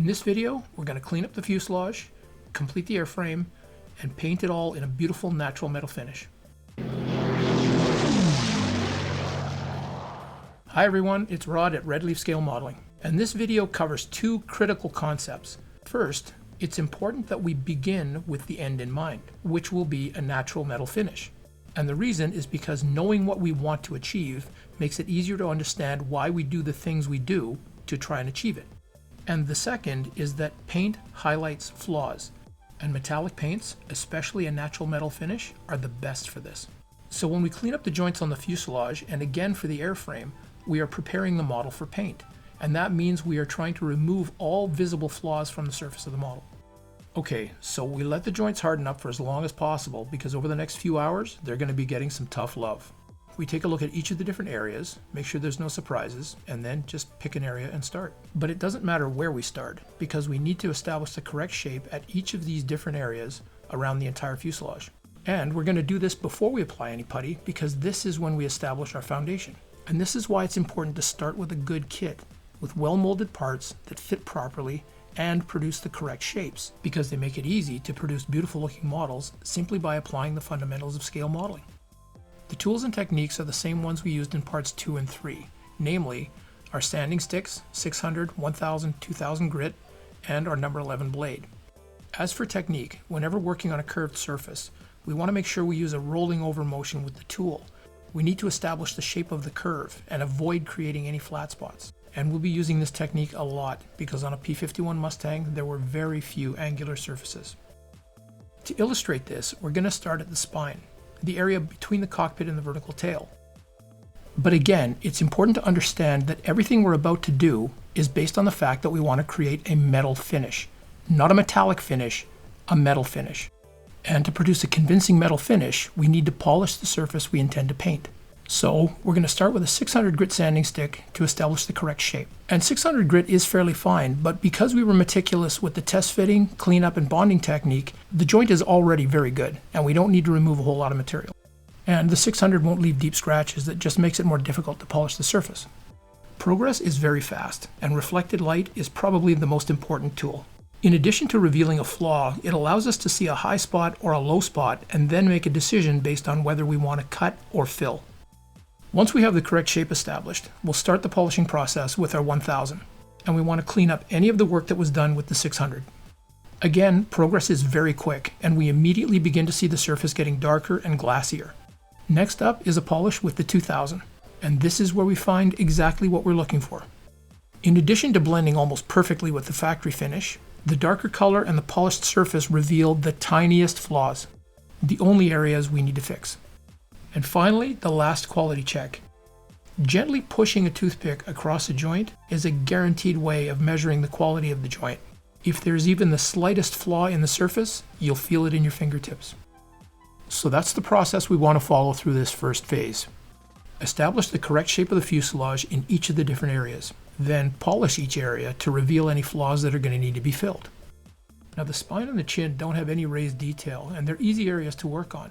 In this video, we're going to clean up the fuselage, complete the airframe, and paint it all in a beautiful natural metal finish. Hi everyone, it's Rod at Red Leaf Scale Modeling, and this video covers two critical concepts. First, it's important that we begin with the end in mind, which will be a natural metal finish. And the reason is because knowing what we want to achieve makes it easier to understand why we do the things we do to try and achieve it. And the second is that paint highlights flaws, and metallic paints, especially a natural metal finish, are the best for this. So when we clean up the joints on the fuselage, and again for the airframe, we are preparing the model for paint. And that means we are trying to remove all visible flaws from the surface of the model. Okay, so we let the joints harden up for as long as possible because over the next few hours, they're going to be getting some tough love. We take a look at each of the different areas, make sure there's no surprises, and then just pick an area and start. But it doesn't matter where we start because we need to establish the correct shape at each of these different areas around the entire fuselage. And we're going to do this before we apply any putty because this is when we establish our foundation. And this is why it's important to start with a good kit with well-molded parts that fit properly and produce the correct shapes because they make it easy to produce beautiful looking models simply by applying the fundamentals of scale modeling. The tools and techniques are the same ones we used in parts 2 and 3, namely our sanding sticks, 600, 1000, 2000 grit, and our number 11 blade. As for technique, whenever working on a curved surface, we want to make sure we use a rolling over motion with the tool. We need to establish the shape of the curve and avoid creating any flat spots. And we'll be using this technique a lot because on a P-51 Mustang there were very few angular surfaces. To illustrate this, we're going to start at the spine, the area between the cockpit and the vertical tail. But again, it's important to understand that everything we're about to do is based on the fact that we want to create a metal finish. Not a metallic finish, a metal finish. And to produce a convincing metal finish, we need to polish the surface we intend to paint. So we're going to start with a 600 grit sanding stick to establish the correct shape. And 600 grit is fairly fine, but because we were meticulous with the test fitting, cleanup, and bonding technique, the joint is already very good, and we don't need to remove a whole lot of material. And the 600 won't leave deep scratches that just makes it more difficult to polish the surface. Progress is very fast, and reflected light is probably the most important tool. In addition to revealing a flaw, it allows us to see a high spot or a low spot and then make a decision based on whether we want to cut or fill. Once we have the correct shape established, we'll start the polishing process with our 1000, and we want to clean up any of the work that was done with the 600. Again, progress is very quick, and we immediately begin to see the surface getting darker and glassier. Next up is a polish with the 2000, and this is where we find exactly what we're looking for. In addition to blending almost perfectly with the factory finish, the darker color and the polished surface reveal the tiniest flaws, the only areas we need to fix. And finally, the last quality check. Gently pushing a toothpick across a joint is a guaranteed way of measuring the quality of the joint. If there's even the slightest flaw in the surface, you'll feel it in your fingertips. So that's the process we want to follow through this first phase. Establish the correct shape of the fuselage in each of the different areas. Then polish each area to reveal any flaws that are going to need to be filled. Now the spine and the chin don't have any raised detail, and they're easy areas to work on.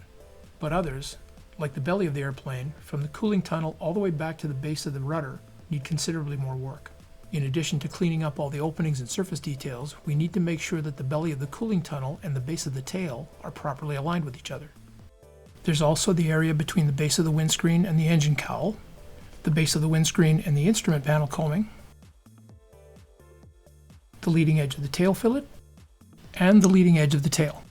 But others, like the belly of the airplane, from the cooling tunnel all the way back to the base of the rudder, need considerably more work. In addition to cleaning up all the openings and surface details, we need to make sure that the belly of the cooling tunnel and the base of the tail are properly aligned with each other. There's also the area between the base of the windscreen and the engine cowl, the base of the windscreen and the instrument panel combing, the leading edge of the tail fillet, and the leading edge of the tail.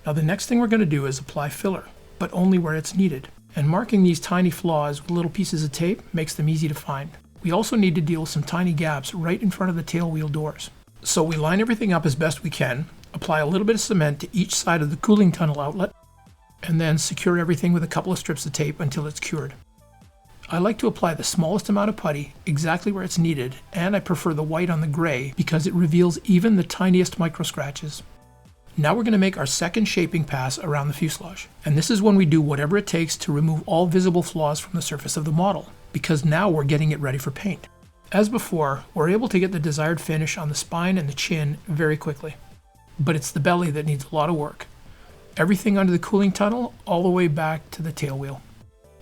Now the next thing we're going to do is apply filler, but only where it's needed. And marking these tiny flaws with little pieces of tape makes them easy to find. We also need to deal with some tiny gaps right in front of the tail wheel doors. So we line everything up as best we can, apply a little bit of cement to each side of the cooling tunnel outlet, and then secure everything with a couple of strips of tape until it's cured. I like to apply the smallest amount of putty exactly where it's needed, and I prefer the white on the gray because it reveals even the tiniest micro scratches. Now we're going to make our second shaping pass around the fuselage, and this is when we do whatever it takes to remove all visible flaws from the surface of the model, because now we're getting it ready for paint. As before, we're able to get the desired finish on the spine and the chin very quickly, but it's the belly that needs a lot of work. Everything under the cooling tunnel all the way back to the tail wheel.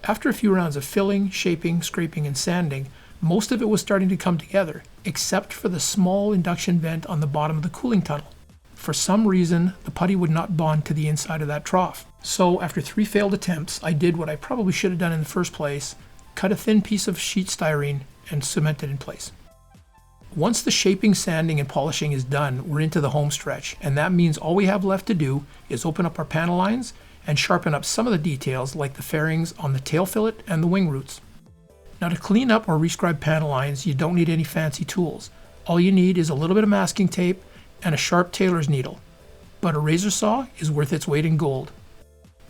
After a few rounds of filling, shaping, scraping, and sanding, Most of it was starting to come together, except for the small induction vent on the bottom of the cooling tunnel. For some reason, the putty would not bond to the inside of that trough. So after 3 failed attempts, I did what I probably should have done in the first place, cut a thin piece of sheet styrene and cement it in place. Once the shaping, sanding, and polishing is done, we're into the home stretch, and that means all we have left to do is open up our panel lines and sharpen up some of the details like the fairings on the tail fillet and the wing roots. Now to clean up or rescribe panel lines, you don't need any fancy tools. All you need is a little bit of masking tape and a sharp tailor's needle, but a razor saw is worth its weight in gold.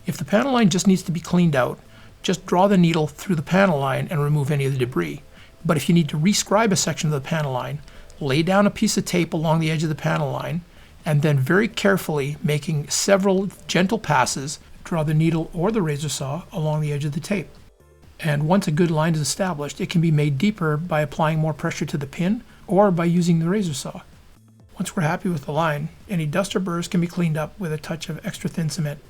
If the panel line just needs to be cleaned out, just draw the needle through the panel line and remove any of the debris. But if you need to rescribe a section of the panel line, lay down a piece of tape along the edge of the panel line, and then very carefully, making several gentle passes, draw the needle or the razor saw along the edge of the tape. And once a good line is established, it can be made deeper by applying more pressure to the pin or by using the razor saw. Once we're happy with the line, any dust or burrs can be cleaned up with a touch of extra thin cement.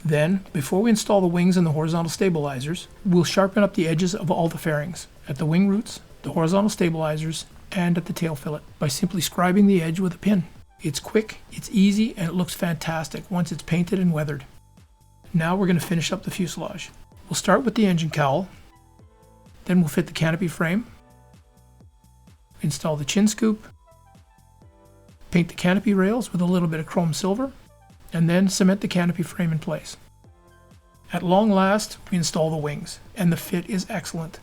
Then, before we install the wings and the horizontal stabilizers, we'll sharpen up the edges of all the fairings, at the wing roots, the horizontal stabilizers, and at the tail fillet, by simply scribing the edge with a pin. It's quick, it's easy, and it looks fantastic once it's painted and weathered. Now we're going to finish up the fuselage. We'll start with the engine cowl, then we'll fit the canopy frame, install the chin scoop, paint the canopy rails with a little bit of chrome silver, and then cement the canopy frame in place. At long last, we install the wings, and the fit is excellent.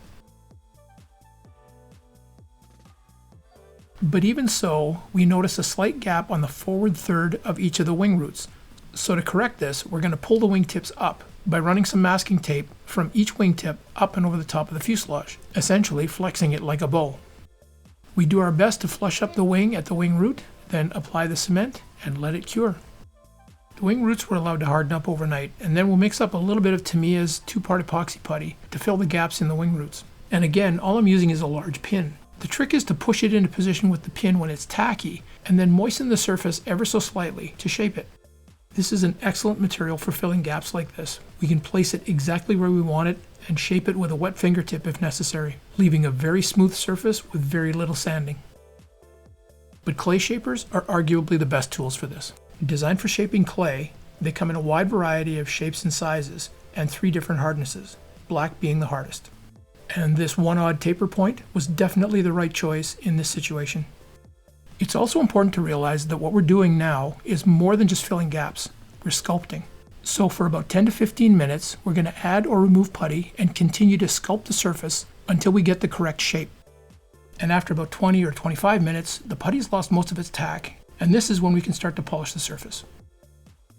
But even so, we notice a slight gap on the forward third of each of the wing roots. So to correct this, we're going to pull the wingtips up by running some masking tape from each wingtip up and over the top of the fuselage, essentially flexing it like a bow. We do our best to flush up the wing at the wing root, then apply the cement and let it cure. The wing roots were allowed to harden up overnight, and then we'll mix up a little bit of Tamiya's 2-part epoxy putty to fill the gaps in the wing roots. And again, all I'm using is a large pin. The trick is to push it into position with the pin when it's tacky, and then moisten the surface ever so slightly to shape it. This is an excellent material for filling gaps like this. We can place it exactly where we want it and shape it with a wet fingertip if necessary, leaving a very smooth surface with very little sanding. But clay shapers are arguably the best tools for this. Designed for shaping clay, they come in a wide variety of shapes and sizes and 3 different hardnesses, black being the hardest. And this 1-odd taper point was definitely the right choice in this situation. It's also important to realize that what we're doing now is more than just filling gaps, we're sculpting. So for about 10 to 15 minutes, we're going to add or remove putty and continue to sculpt the surface until we get the correct shape. And after about 20 or 25 minutes, the putty's lost most of its tack, and this is when we can start to polish the surface.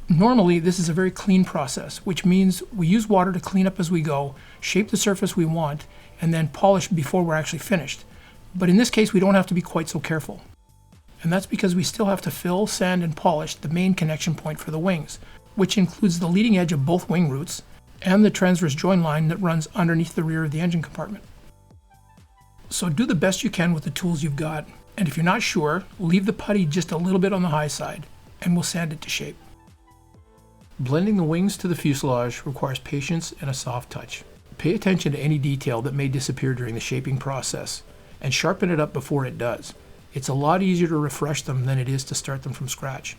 Normally, this is a very clean process, which means we use water to clean up as we go, shape the surface we want, and then polish before we're actually finished. But in this case, we don't have to be quite so careful. And that's because we still have to fill, sand, and polish the main connection point for the wings, which includes the leading edge of both wing roots and the transverse join line that runs underneath the rear of the engine compartment. So do the best you can with the tools you've got, and if you're not sure, leave the putty just a little bit on the high side, and we'll sand it to shape. Blending the wings to the fuselage requires patience and a soft touch. Pay attention to any detail that may disappear during the shaping process, and sharpen it up before it does. It's a lot easier to refresh them than it is to start them from scratch.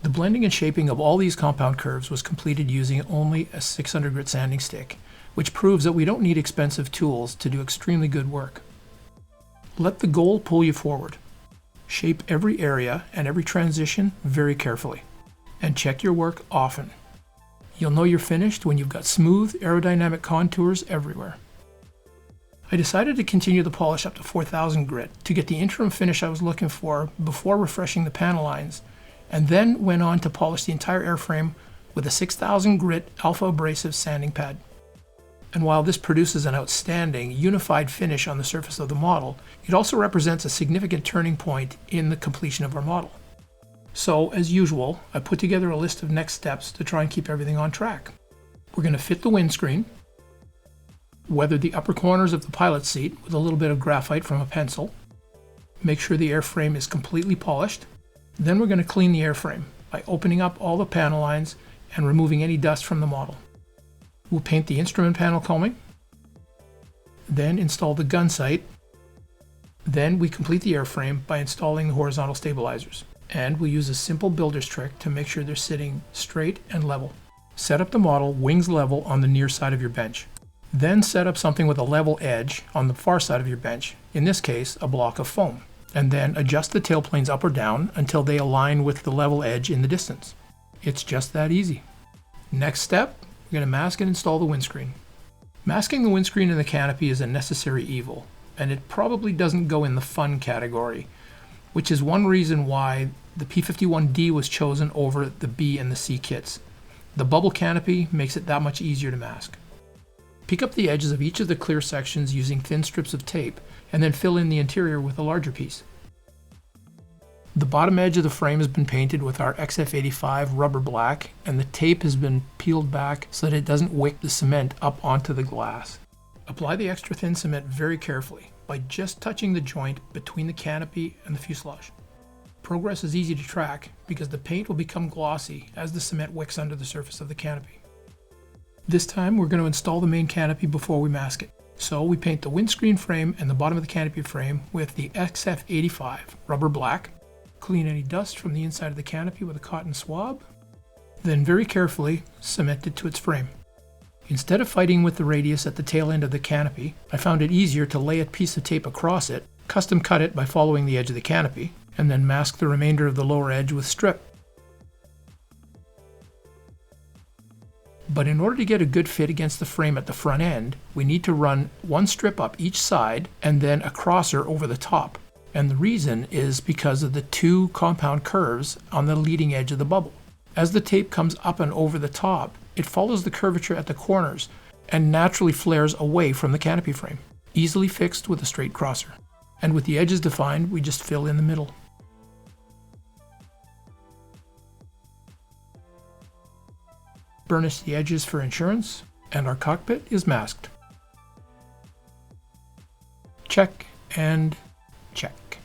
The blending and shaping of all these compound curves was completed using only a 600 grit sanding stick, which proves that we don't need expensive tools to do extremely good work. Let the goal pull you forward. Shape every area and every transition very carefully, and check your work often. You'll know you're finished when you've got smooth aerodynamic contours everywhere. I decided to continue the polish up to 4000 grit to get the interim finish I was looking for before refreshing the panel lines, and then went on to polish the entire airframe with a 6000 grit alpha abrasive sanding pad. And while this produces an outstanding, unified finish on the surface of the model, it also represents a significant turning point in the completion of our model. So, as usual, I put together a list of next steps to try and keep everything on track. We're going to fit the windscreen, weather the upper corners of the pilot seat with a little bit of graphite from a pencil, make sure the airframe is completely polished. Then we're going to clean the airframe by opening up all the panel lines and removing any dust from the model. We'll paint the instrument panel combing, then install the gun sight. Then we complete the airframe by installing the horizontal stabilizers. And we'll use a simple builder's trick to make sure they're sitting straight and level. Set up the model wings level on the near side of your bench. Then set up something with a level edge on the far side of your bench, in this case a block of foam. And then adjust the tailplanes up or down until they align with the level edge in the distance. It's just that easy. Next step, we're going to mask and install the windscreen. Masking the windscreen and the canopy is a necessary evil, and it probably doesn't go in the fun category, which is one reason why the P51D was chosen over the B and the C kits. The bubble canopy makes it that much easier to mask. Pick up the edges of each of the clear sections using thin strips of tape, and then fill in the interior with a larger piece. The bottom edge of the frame has been painted with our XF85 rubber black, and the tape has been peeled back so that it doesn't wick the cement up onto the glass. Apply the extra thin cement very carefully by just touching the joint between the canopy and the fuselage. Progress is easy to track because the paint will become glossy as the cement wicks under the surface of the canopy. This time we're going to install the main canopy before we mask it. So we paint the windscreen frame and the bottom of the canopy frame with the XF85 rubber black. Clean any dust from the inside of the canopy with a cotton swab. Then very carefully cement it to its frame. Instead of fighting with the radius at the tail end of the canopy, I found it easier to lay a piece of tape across it, custom cut it by following the edge of the canopy, and then mask the remainder of the lower edge with strip. But in order to get a good fit against the frame at the front end, we need to run one strip up each side and then a crosser over the top. And the reason is because of the two compound curves on the leading edge of the bubble. As the tape comes up and over the top, it follows the curvature at the corners and naturally flares away from the canopy frame, easily fixed with a straight crosser. And with the edges defined, we just fill in the middle. Burnish the edges for insurance, and our cockpit is masked. Check and check.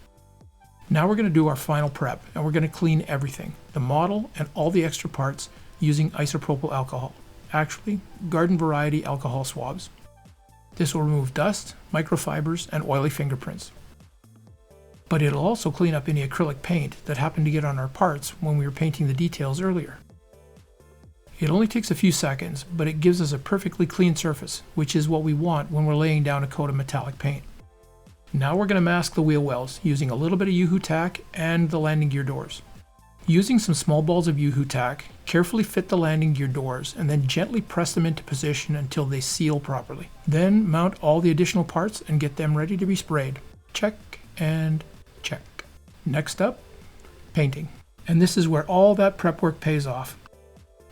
Now we're going to do our final prep, and we're going to clean everything, the model and all the extra parts, using isopropyl alcohol, actually garden variety alcohol swabs. This will remove dust, microfibers, and oily fingerprints. But it'll also clean up any acrylic paint that happened to get on our parts when we were painting the details earlier. It only takes a few seconds, but it gives us a perfectly clean surface, which is what we want when we're laying down a coat of metallic paint. Now we're going to mask the wheel wells using a little bit of Yoo-Hoo tack and the landing gear doors. Using some small balls of Yoo-Hoo tack, carefully fit the landing gear doors and then gently press them into position until they seal properly. Then mount all the additional parts and get them ready to be sprayed. Check and check. Next up, painting. And this is where all that prep work pays off.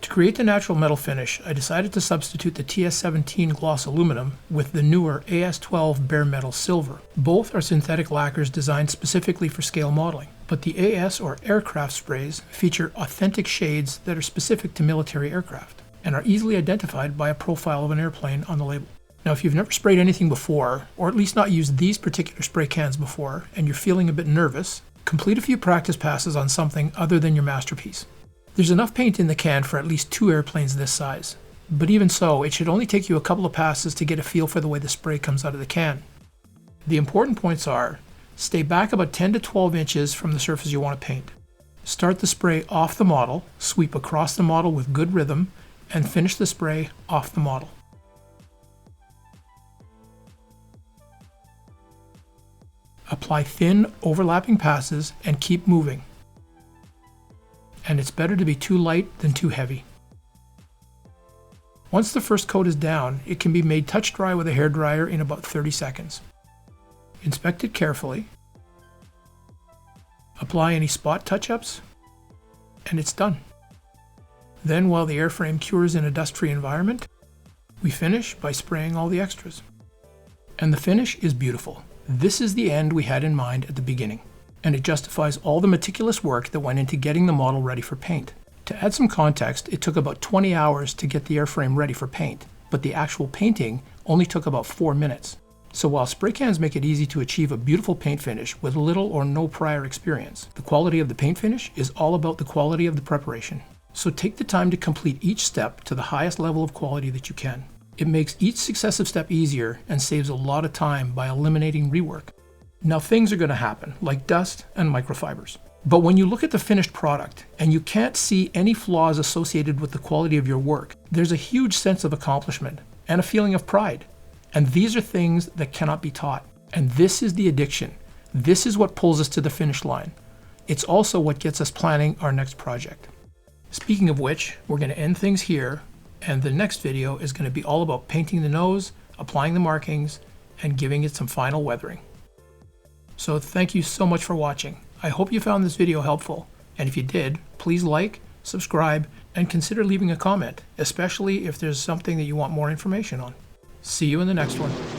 To create the natural metal finish, I decided to substitute the TS17 gloss aluminum with the newer AS12 bare metal silver. Both are synthetic lacquers designed specifically for scale modeling, but the AS or aircraft sprays feature authentic shades that are specific to military aircraft and are easily identified by a profile of an airplane on the label. Now, if you've never sprayed anything before, or at least not used these particular spray cans before, and you're feeling a bit nervous, complete a few practice passes on something other than your masterpiece. There's enough paint in the can for at least 2 airplanes this size, but even so, it should only take you a couple of passes to get a feel for the way the spray comes out of the can. The important points are, stay back about 10 to 12 inches from the surface you want to paint. Start the spray off the model, sweep across the model with good rhythm, and finish the spray off the model. Apply thin, overlapping passes and keep moving. And it's better to be too light than too heavy. Once the first coat is down, it can be made touch dry with a hairdryer in about 30 seconds. Inspect it carefully. Apply any spot touch-ups, and it's done. Then, while the airframe cures in a dust-free environment, we finish by spraying all the extras. And the finish is beautiful. This is the end we had in mind at the beginning, and it justifies all the meticulous work that went into getting the model ready for paint. To add some context, it took about 20 hours to get the airframe ready for paint, but the actual painting only took about 4 minutes. So while spray cans make it easy to achieve a beautiful paint finish with little or no prior experience, the quality of the paint finish is all about the quality of the preparation. So take the time to complete each step to the highest level of quality that you can. It makes each successive step easier and saves a lot of time by eliminating rework. Now things are going to happen, like dust and microfibers. But when you look at the finished product and you can't see any flaws associated with the quality of your work, there's a huge sense of accomplishment and a feeling of pride. And these are things that cannot be taught. And this is the addiction. This is what pulls us to the finish line. It's also what gets us planning our next project. Speaking of which, we're going to end things here, and the next video is going to be all about painting the nose, applying the markings, and giving it some final weathering. So thank you so much for watching. I hope you found this video helpful, and if you did, please like, subscribe, and consider leaving a comment, especially if there's something that you want more information on. See you in the next one.